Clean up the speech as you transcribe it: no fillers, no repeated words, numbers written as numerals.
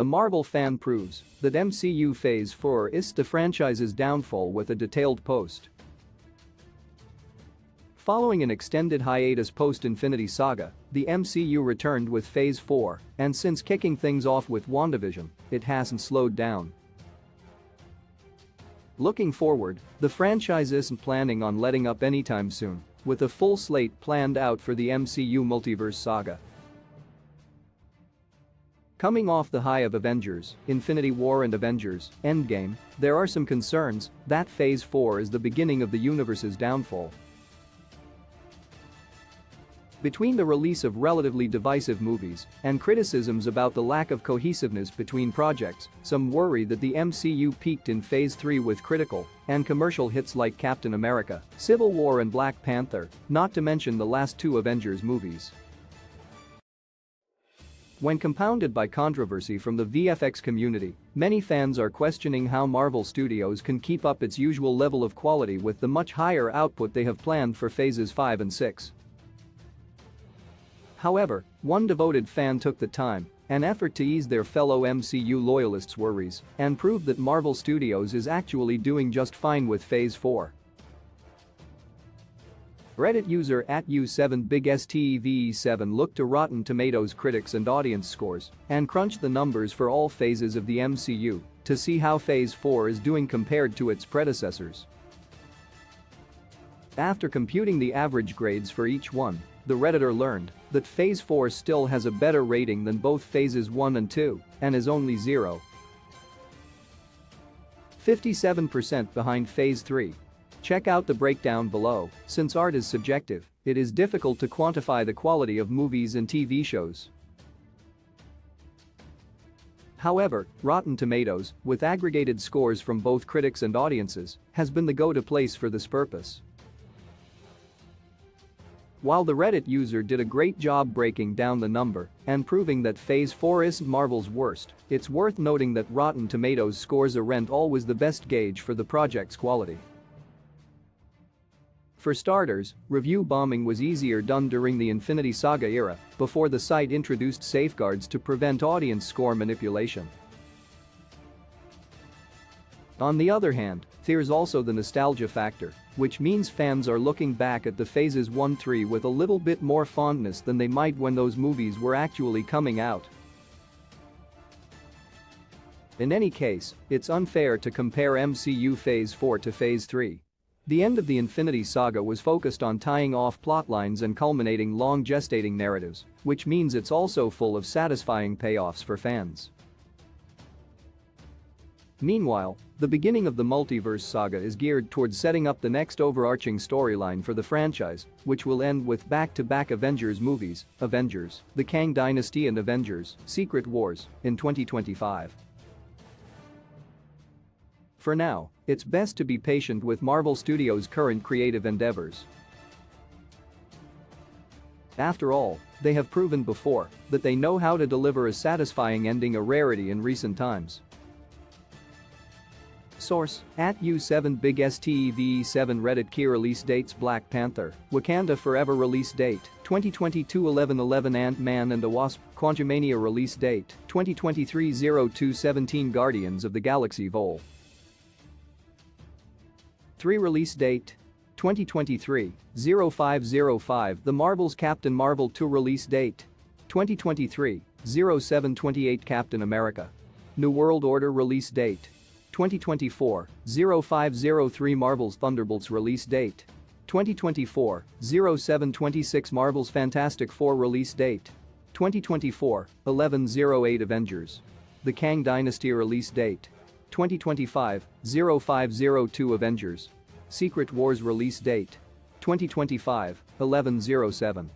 A Marvel fan proves that MCU Phase 4 is the franchise's downfall with a detailed post. Following an extended hiatus post-Infinity Saga, the MCU returned with Phase 4, and since kicking things off with WandaVision, it hasn't slowed down. Looking forward, the franchise isn't planning on letting up anytime soon, with a full slate planned out for the MCU multiverse saga. Coming off the high of Avengers, Infinity War and Avengers Endgame, there are some concerns that Phase 4 is the beginning of the universe's downfall. Between the release of relatively divisive movies and criticisms about the lack of cohesiveness between projects, some worry that the MCU peaked in Phase 3 with critical and commercial hits like Captain America, Civil War and Black Panther, not to mention the last two Avengers movies. When compounded by controversy from the VFX community, many fans are questioning how Marvel Studios can keep up its usual level of quality with the much higher output they have planned for Phases 5 and 6. However, one devoted fan took the time and effort to ease their fellow MCU loyalists' worries and prove that Marvel Studios is actually doing just fine with Phase 4. Reddit user @U7BigSTEV7 looked to Rotten Tomatoes critics and audience scores and crunched the numbers for all phases of the MCU to see how Phase 4 is doing compared to its predecessors. After computing the average grades for each one, the Redditor learned that Phase 4 still has a better rating than both Phases 1 and 2 and is only 0.57% behind Phase 3. Check out the breakdown below. Since art is subjective, it is difficult to quantify the quality of movies and TV shows. However, Rotten Tomatoes, with aggregated scores from both critics and audiences, has been the go-to place for this purpose. While the Reddit user did a great job breaking down the number and proving that Phase 4 isn't Marvel's worst, it's worth noting that Rotten Tomatoes scores aren't always the best gauge for the project's quality. For starters, review bombing was easier done during the Infinity Saga era, before the site introduced safeguards to prevent audience score manipulation. On the other hand, there's also the nostalgia factor, which means fans are looking back at the Phases 1-3 with a little bit more fondness than they might when those movies were actually coming out. In any case, it's unfair to compare MCU Phase 4 to Phase 3. The end of the Infinity Saga was focused on tying off plotlines and culminating long gestating narratives, which means it's also full of satisfying payoffs for fans. Meanwhile, the beginning of the multiverse saga is geared towards setting up the next overarching storyline for the franchise, which will end with back-to-back Avengers movies, Avengers: The Kang Dynasty and Avengers: Secret Wars, in 2025. For now, it's best to be patient with Marvel Studios' current creative endeavors. After all, they have proven before that they know how to deliver a satisfying ending, a rarity in recent times. Source: @U7BigSTEV7 Reddit. Key release dates: Black Panther, Wakanda Forever release date 2022 11/11. Ant-Man and the Wasp: Quantumania release date 2023 02/17. Guardians of the Galaxy Vol. 3 release date 2023 05/05. The Marvels: Captain Marvel 2 release date 2023 07/28. Captain America: New World Order release date 2024 05/03. Marvel's Thunderbolts release date 2024 07/26. Marvel's Fantastic Four release date 2024 11/08. Avengers: The Kang Dynasty release date 2025 05/02. Avengers: Secret Wars release date 2025 11/07.